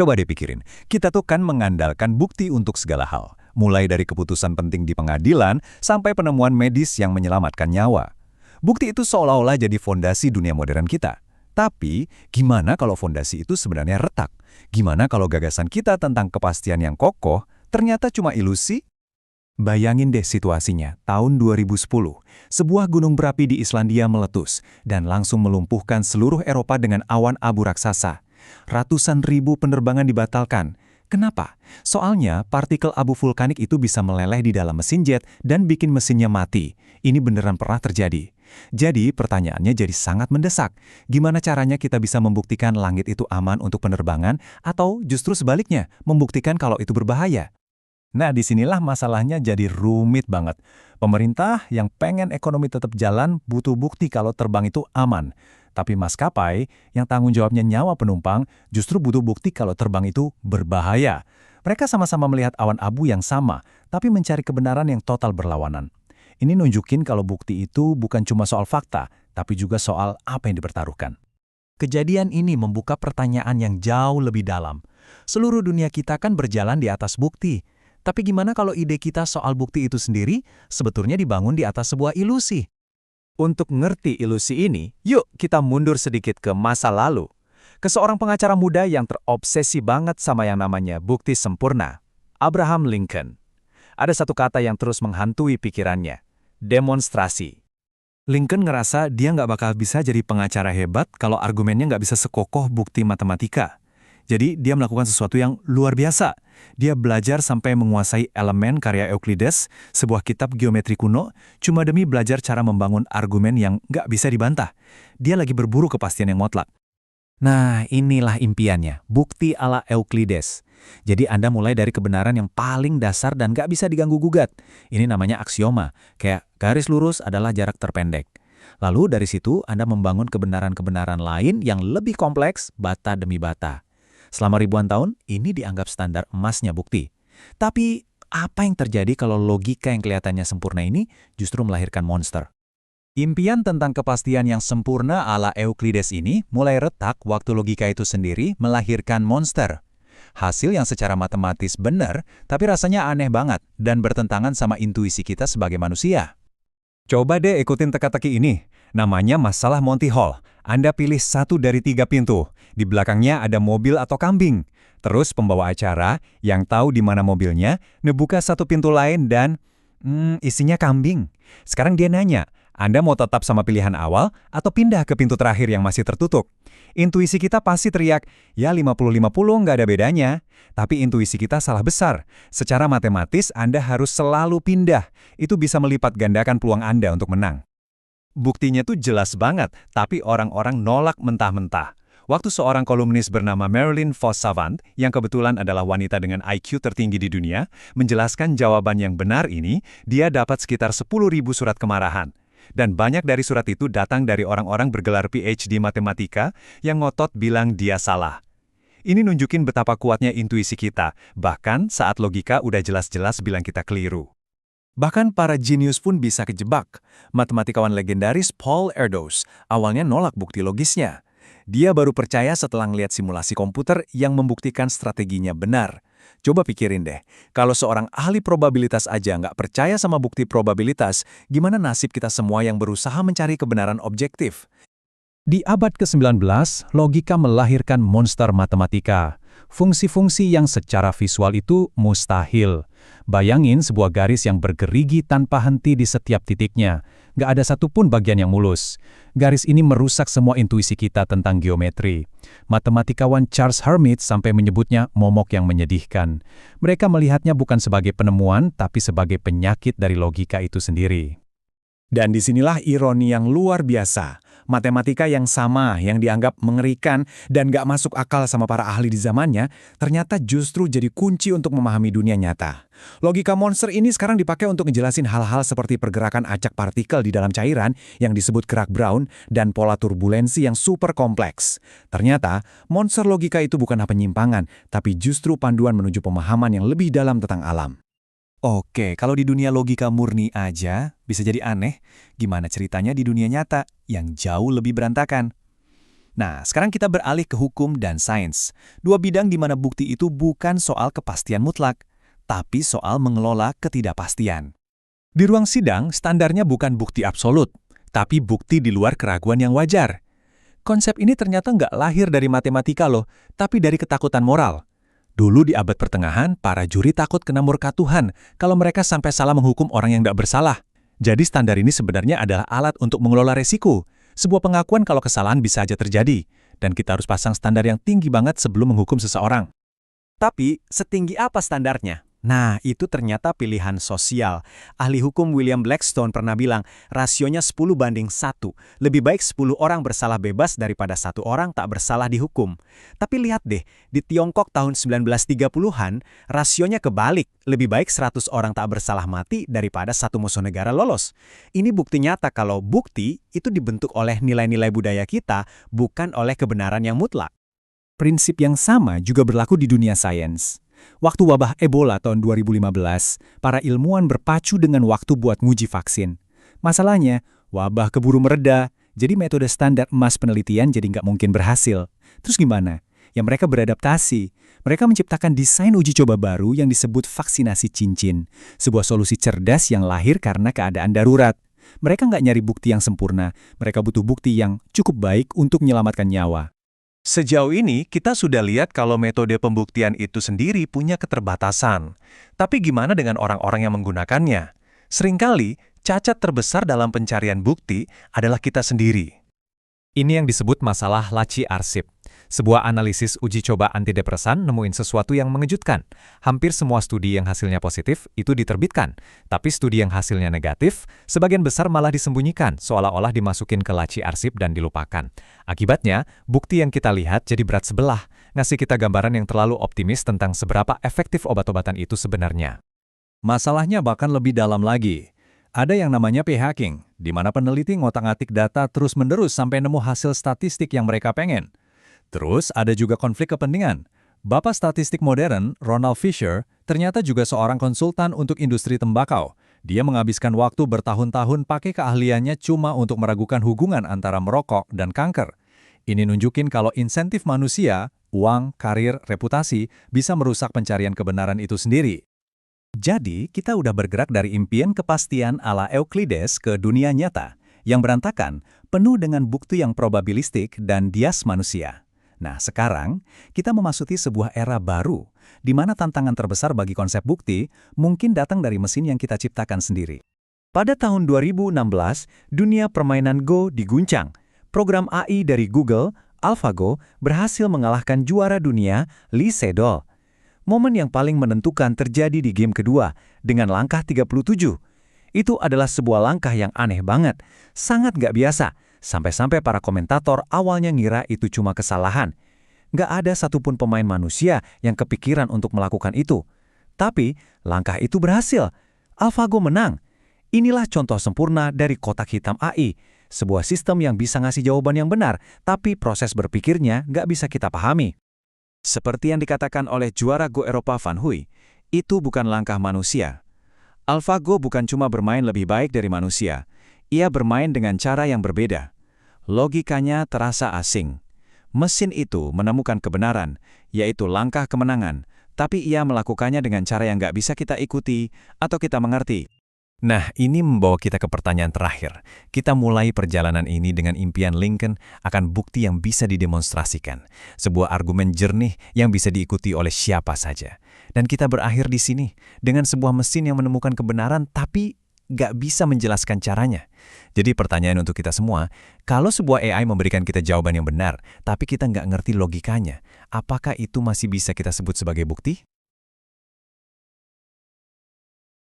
Coba deh pikirin, kita tuh kan mengandalkan bukti untuk segala hal. Mulai dari keputusan penting di pengadilan, sampai penemuan medis yang menyelamatkan nyawa. Bukti itu seolah-olah jadi fondasi dunia modern kita. Tapi, gimana kalau fondasi itu sebenarnya retak? Gimana kalau gagasan kita tentang kepastian yang kokoh ternyata cuma ilusi? Bayangin deh situasinya, tahun 2010, sebuah gunung berapi di Islandia meletus dan langsung melumpuhkan seluruh Eropa dengan awan abu raksasa. Ratusan ribu penerbangan dibatalkan. Kenapa? Soalnya partikel abu vulkanik itu bisa meleleh di dalam mesin jet dan bikin mesinnya mati. Ini beneran pernah terjadi. Jadi pertanyaannya jadi sangat mendesak. Gimana caranya kita bisa membuktikan langit itu aman untuk penerbangan atau justru sebaliknya, membuktikan kalau itu berbahaya? Nah, disinilah masalahnya jadi rumit banget. Pemerintah yang pengen ekonomi tetap jalan butuh bukti kalau terbang itu aman. Tapi maskapai yang tanggung jawabnya nyawa penumpang justru butuh bukti kalau terbang itu berbahaya. Mereka sama-sama melihat awan abu yang sama, tapi mencari kebenaran yang total berlawanan. Ini nunjukin kalau bukti itu bukan cuma soal fakta, tapi juga soal apa yang dipertaruhkan. Kejadian ini membuka pertanyaan yang jauh lebih dalam. Seluruh dunia kita kan berjalan di atas bukti. Tapi gimana kalau ide kita soal bukti itu sendiri sebetulnya dibangun di atas sebuah ilusi? Untuk ngerti ilusi ini, yuk kita mundur sedikit ke masa lalu. Ke seorang pengacara muda yang terobsesi banget sama yang namanya bukti sempurna, Abraham Lincoln. Ada satu kata yang terus menghantui pikirannya, demonstrasi. Lincoln ngerasa dia nggak bakal bisa jadi pengacara hebat kalau argumennya nggak bisa sekokoh bukti matematika. Jadi dia melakukan sesuatu yang luar biasa. Dia belajar sampai menguasai elemen karya Euclides, sebuah kitab geometri kuno, cuma demi belajar cara membangun argumen yang nggak bisa dibantah. Dia lagi berburu kepastian yang mutlak. Nah, inilah impiannya, bukti ala Euclides. Jadi Anda mulai dari kebenaran yang paling dasar dan nggak bisa diganggu-gugat. Ini namanya aksioma, kayak garis lurus adalah jarak terpendek. Lalu dari situ Anda membangun kebenaran-kebenaran lain yang lebih kompleks, bata demi bata. Selama ribuan tahun, ini dianggap standar emasnya bukti. Tapi, apa yang terjadi kalau logika yang kelihatannya sempurna ini justru melahirkan monster? Impian tentang kepastian yang sempurna ala Euclides ini mulai retak waktu logika itu sendiri melahirkan monster. Hasil yang secara matematis benar, tapi rasanya aneh banget dan bertentangan sama intuisi kita sebagai manusia. Coba deh ikutin teka-teki ini. Namanya masalah Monty Hall. Anda pilih satu dari 3 pintu. Di belakangnya ada mobil atau kambing. Terus pembawa acara yang tahu di mana mobilnya, ngebuka satu pintu lain dan isinya kambing. Sekarang dia nanya, Anda mau tetap sama pilihan awal atau pindah ke pintu terakhir yang masih tertutup? Intuisi kita pasti teriak, ya 50-50 nggak ada bedanya. Tapi intuisi kita salah besar. Secara matematis Anda harus selalu pindah. Itu bisa melipat gandakan peluang Anda untuk menang. Buktinya tuh jelas banget, tapi orang-orang nolak mentah-mentah. Waktu seorang kolumnis bernama Marilyn Vos Savant, yang kebetulan adalah wanita dengan IQ tertinggi di dunia, menjelaskan jawaban yang benar ini, dia dapat sekitar 10.000 surat kemarahan. Dan banyak dari surat itu datang dari orang-orang bergelar PhD matematika yang ngotot bilang dia salah. Ini nunjukin betapa kuatnya intuisi kita, bahkan saat logika udah jelas-jelas bilang kita keliru. Bahkan para jenius pun bisa kejebak. Matematikawan legendaris Paul Erdos awalnya nolak bukti logisnya. Dia baru percaya setelah ngeliat simulasi komputer yang membuktikan strateginya benar. Coba pikirin deh, kalau seorang ahli probabilitas aja nggak percaya sama bukti probabilitas, gimana nasib kita semua yang berusaha mencari kebenaran objektif? Di abad ke-19, logika melahirkan monster matematika. Fungsi-fungsi yang secara visual itu mustahil. Bayangin sebuah garis yang bergerigi tanpa henti di setiap titiknya. Nggak ada satupun bagian yang mulus. Garis ini merusak semua intuisi kita tentang geometri. Matematikawan Charles Hermite sampai menyebutnya momok yang menyedihkan. Mereka melihatnya bukan sebagai penemuan, tapi sebagai penyakit dari logika itu sendiri. Dan disinilah ironi yang luar biasa. Matematika yang sama, yang dianggap mengerikan dan gak masuk akal sama para ahli di zamannya, ternyata justru jadi kunci untuk memahami dunia nyata. Logika monster ini sekarang dipakai untuk ngejelasin hal-hal seperti pergerakan acak partikel di dalam cairan yang disebut kerak Brown dan pola turbulensi yang super kompleks. Ternyata, monster logika itu bukanlah penyimpangan, tapi justru panduan menuju pemahaman yang lebih dalam tentang alam. Oke, kalau di dunia logika murni aja bisa jadi aneh, gimana ceritanya di dunia nyata yang jauh lebih berantakan? Nah, sekarang kita beralih ke hukum dan sains. Dua bidang di mana bukti itu bukan soal kepastian mutlak, tapi soal mengelola ketidakpastian. Di ruang sidang, standarnya bukan bukti absolut, tapi bukti di luar keraguan yang wajar. Konsep ini ternyata nggak lahir dari matematika loh, tapi dari ketakutan moral. Dulu di abad pertengahan, para juri takut kena murka Tuhan kalau mereka sampai salah menghukum orang yang nggak bersalah. Jadi standar ini sebenarnya adalah alat untuk mengelola resiko, sebuah pengakuan kalau kesalahan bisa aja terjadi, dan kita harus pasang standar yang tinggi banget sebelum menghukum seseorang. Tapi, setinggi apa standarnya? Nah, itu ternyata pilihan sosial. Ahli hukum William Blackstone pernah bilang, rasionya 10:1. Lebih baik 10 orang bersalah bebas daripada 1 orang tak bersalah dihukum. Tapi lihat deh, di Tiongkok tahun 1930-an, rasionya kebalik. Lebih baik 100 orang tak bersalah mati daripada satu musuh negara lolos. Ini bukti nyata kalau bukti itu dibentuk oleh nilai-nilai budaya kita, bukan oleh kebenaran yang mutlak. Prinsip yang sama juga berlaku di dunia sains. Waktu wabah Ebola tahun 2015, para ilmuwan berpacu dengan waktu buat nguji vaksin. Masalahnya, wabah keburu mereda, jadi metode standar emas penelitian jadi nggak mungkin berhasil. Terus gimana? Ya mereka beradaptasi. Mereka menciptakan desain uji coba baru yang disebut vaksinasi cincin. Sebuah solusi cerdas yang lahir karena keadaan darurat. Mereka nggak nyari bukti yang sempurna, mereka butuh bukti yang cukup baik untuk menyelamatkan nyawa. Sejauh ini, kita sudah lihat kalau metode pembuktian itu sendiri punya keterbatasan. Tapi gimana dengan orang-orang yang menggunakannya? Seringkali, cacat terbesar dalam pencarian bukti adalah kita sendiri. Ini yang disebut masalah laci arsip. Sebuah analisis uji coba antidepresan nemuin sesuatu yang mengejutkan. Hampir semua studi yang hasilnya positif itu diterbitkan. Tapi studi yang hasilnya negatif, sebagian besar malah disembunyikan, seolah-olah dimasukin ke laci arsip dan dilupakan. Akibatnya, bukti yang kita lihat jadi berat sebelah, ngasih kita gambaran yang terlalu optimis tentang seberapa efektif obat-obatan itu sebenarnya. Masalahnya bahkan lebih dalam lagi. Ada yang namanya p-hacking, di mana peneliti ngotak-ngatik data terus-menerus sampai nemu hasil statistik yang mereka pengen. Terus ada juga konflik kepentingan. Bapak statistik modern, Ronald Fisher, ternyata juga seorang konsultan untuk industri tembakau. Dia menghabiskan waktu bertahun-tahun pakai keahliannya cuma untuk meragukan hubungan antara merokok dan kanker. Ini nunjukin kalau insentif manusia, uang, karir, reputasi, bisa merusak pencarian kebenaran itu sendiri. Jadi, kita udah bergerak dari impian kepastian ala Euclides ke dunia nyata, yang berantakan, penuh dengan bukti yang probabilistik dan bias manusia. Nah, sekarang kita memasuki sebuah era baru, di mana tantangan terbesar bagi konsep bukti mungkin datang dari mesin yang kita ciptakan sendiri. Pada tahun 2016, dunia permainan Go diguncang. Program AI dari Google, AlphaGo, berhasil mengalahkan juara dunia, Lee Sedol. Momen yang paling menentukan terjadi di game kedua, dengan langkah 37. Itu adalah sebuah langkah yang aneh banget, sangat nggak biasa. Sampai-sampai para komentator awalnya ngira itu cuma kesalahan. Nggak ada satupun pemain manusia yang kepikiran untuk melakukan itu. Tapi, langkah itu berhasil. AlphaGo menang. Inilah contoh sempurna dari kotak hitam AI. Sebuah sistem yang bisa ngasih jawaban yang benar, tapi proses berpikirnya nggak bisa kita pahami. Seperti yang dikatakan oleh juara Go Eropa Van Hui, itu bukan langkah manusia. AlphaGo bukan cuma bermain lebih baik dari manusia. Ia bermain dengan cara yang berbeda. Logikanya terasa asing. Mesin itu menemukan kebenaran, yaitu langkah kemenangan, tapi ia melakukannya dengan cara yang nggak bisa kita ikuti atau kita mengerti. Nah, ini membawa kita ke pertanyaan terakhir. Kita mulai perjalanan ini dengan impian Lincoln akan bukti yang bisa didemonstrasikan. Sebuah argumen jernih yang bisa diikuti oleh siapa saja. Dan kita berakhir di sini, dengan sebuah mesin yang menemukan kebenaran tapi nggak bisa menjelaskan caranya. Jadi pertanyaan untuk kita semua, kalau sebuah AI memberikan kita jawaban yang benar, tapi kita nggak ngerti logikanya, apakah itu masih bisa kita sebut sebagai bukti?